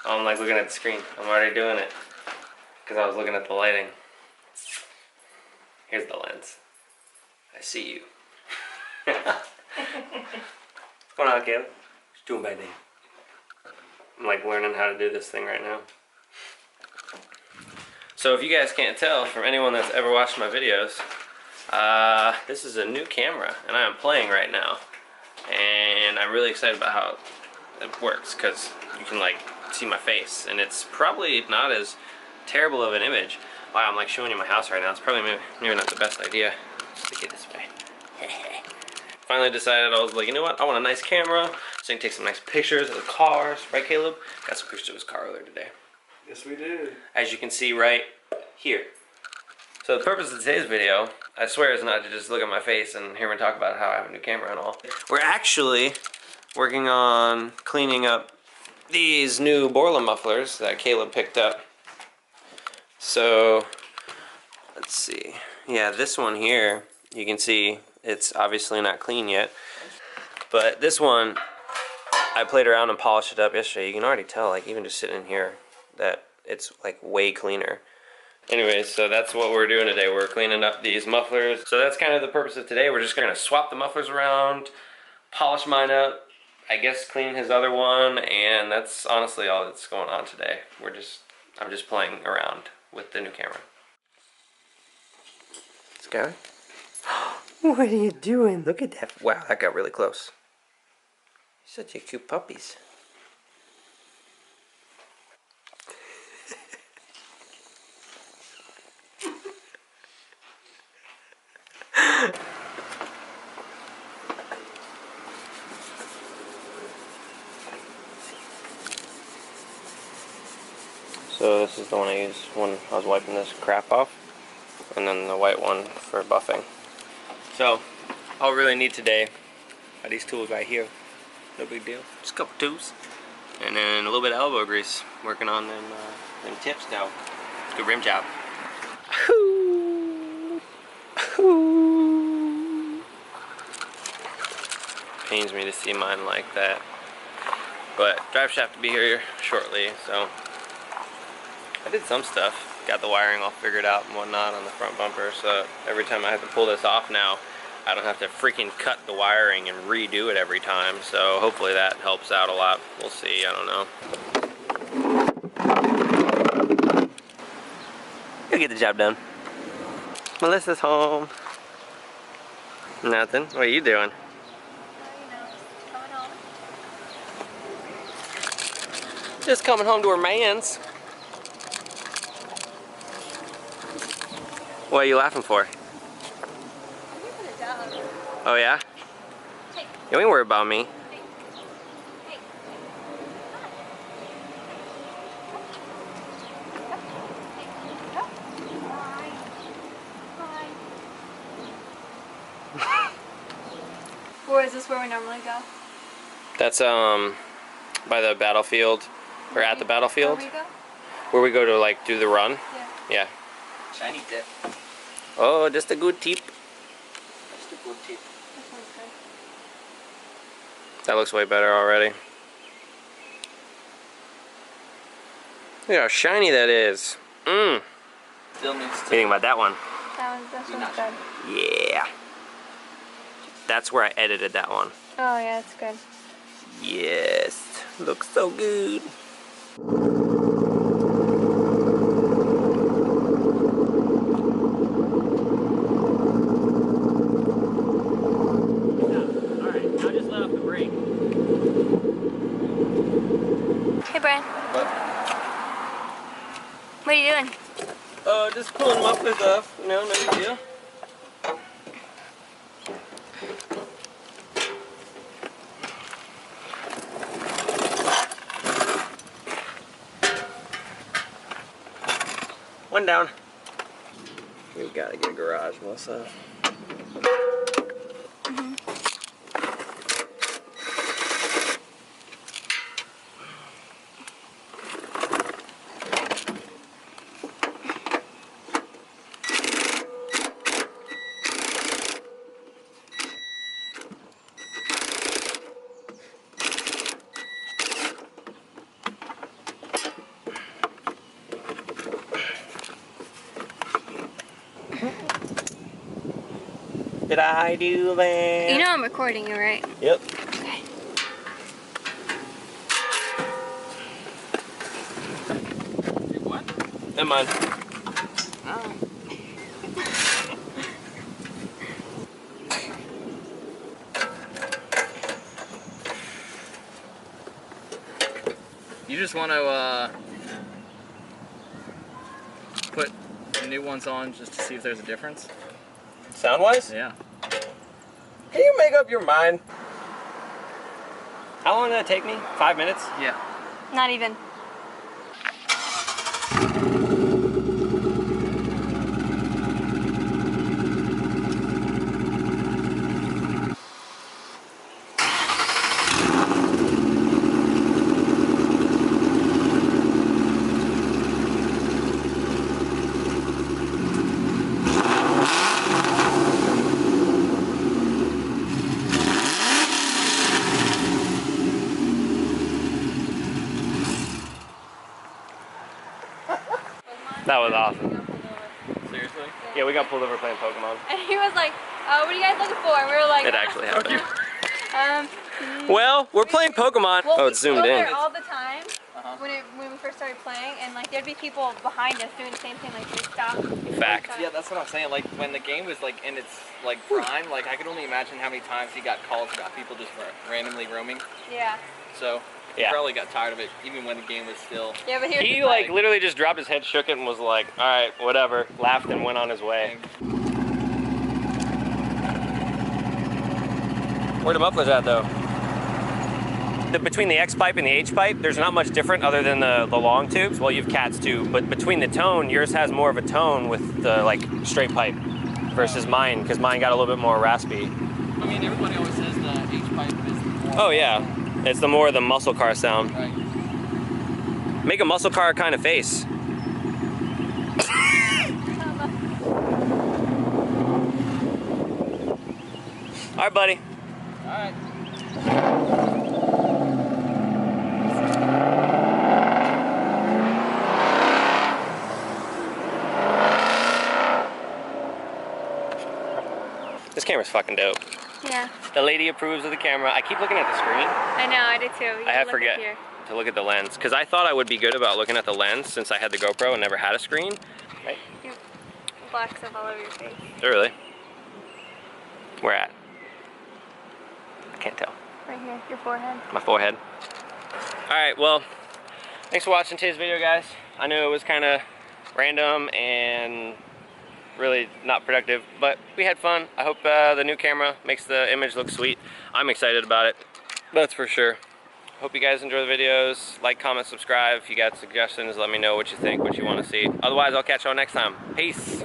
Oh, I'm like looking at the screen. I'm already doing it. Because I was looking at the lighting. Here's the lens. I see you. What's going on, Caleb? Just doing my thing. I'm like learning how to do this thing right now. So if you guys can't tell from anyone that's ever watched my videos, this is a new camera and I am playing right now. And I'm really excited about how it works because you can like see my face and it's probably not as terrible of an image. Wow, I'm like showing you my house right now. It's probably maybe not the best idea. Stick it this way. Finally decided, I was like, you know what? I want a nice camera so I can take some nice pictures of the cars. Right, Caleb? Got some pictures of his car earlier today. Yes, we did. As you can see right here. So the purpose of today's video, I swear, is not to just look at my face and hear me talk about how I have a new camera and all. We're actually working on cleaning up these new Borla mufflers that Caleb picked up. So, let's see. Yeah, this one here, you can see it's obviously not clean yet. But this one, I played around and polished it up yesterday. You can already tell, like even just sitting in here, that it's like way cleaner. Anyways, so that's what we're doing today. We're cleaning up these mufflers. So that's kind of the purpose of today. We're just gonna swap the mufflers around, polish mine up, I guess clean his other one, and that's honestly all that's going on today. I'm just playing around with the new camera. Sky? What are you doing? Look at that. Wow, that got really close. Such a cute puppies. So this is the one I used when I was wiping this crap off, and then the white one for buffing. So all we really need today are these tools right here. No big deal, just a couple tools, and then a little bit of elbow grease. Working on them tips now. Good rim job. Pains me to see mine like that, but drive shaft to be here shortly, so. I did some stuff, got the wiring all figured out and whatnot on the front bumper, so every time I have to pull this off now, I don't have to freaking cut the wiring and redo it every time, so hopefully that helps out a lot. We'll see, I don't know. You'll get the job done. Melissa's home. Nothing. What are you doing? Just coming home to her man's. What are you laughing for? Oh yeah? Hey. You ain't worry about me. Hey. Hey. Or is this where we normally go? That's by the battlefield, or at the battlefield. Where we go? Where we go to like do the run? Yeah. Yeah. Shiny tip. Oh, just a good tip. Just a good tip. That sounds good. That looks way better already. Look how shiny that is. Mmm. Still needs to. What do you think about that one? That sounds good. Yeah. That's where I edited that one. Oh yeah, it's good. Yes. Looks so good. Hey Brian. What? What are you doing? Just pulling mufflers off. No big deal. One down. We've got to get a garage, Melissa. Did I do that? You know I'm recording you, right? Yep. Okay. What? Never mind. Oh. You just want to put the new ones on just to see if there's a difference? Sound-wise? Yeah. Can you make up your mind? How long did that take me? 5 minutes? Yeah. Not even. That was awesome. Seriously? Yeah, we got pulled over playing Pokemon. And he was like, what are you guys looking for? And we were like, It actually happened. um, Well, we're playing Pokemon. well, Oh, we it's zoomed go in. there all the time when we first started playing, and like there'd be people behind us doing the same thing, like they stop. Fact. Yeah, that's what I'm saying. Like when the game was like in its like prime, like I could only imagine how many times he got calls about people just randomly roaming. Yeah. So he Yeah. probably got tired of it, even when the game was still. Yeah, but here's He the like part. literally just dropped his head, shook it, and was like, all right, whatever. Laughed and went on his way. Where the mufflers at though? Between the X pipe and the H pipe, there's not much different other than the long tubes. Well, you have cats too, but between the tone, yours has more of a tone with the like straight pipe versus mine, because mine got a little bit more raspy. I mean, everybody always says the H pipe is more. Oh yeah, it's the more the muscle car sound. Right. Make a muscle car kind of face. All right, buddy. All right. This camera's fucking dope. Yeah. The lady approves of the camera. I keep looking at the screen. I know, I did too. You I have look forget here. to look at the lens, because I thought I would be good about looking at the lens since I had the GoPro and never had a screen. Right? You black stuff all over your face. Oh, really? Where at? I can't tell. Right here, your forehead. My forehead. Alright, well, thanks for watching today's video, guys. I knew it was kind of random and really not productive, but we had fun. I hope the new camera makes the image look sweet. I'm excited about it, that's for sure. Hope you guys enjoy the videos. Like, comment, subscribe. If you got suggestions, let me know what you think, what you want to see. Otherwise, I'll catch y'all next time. Peace.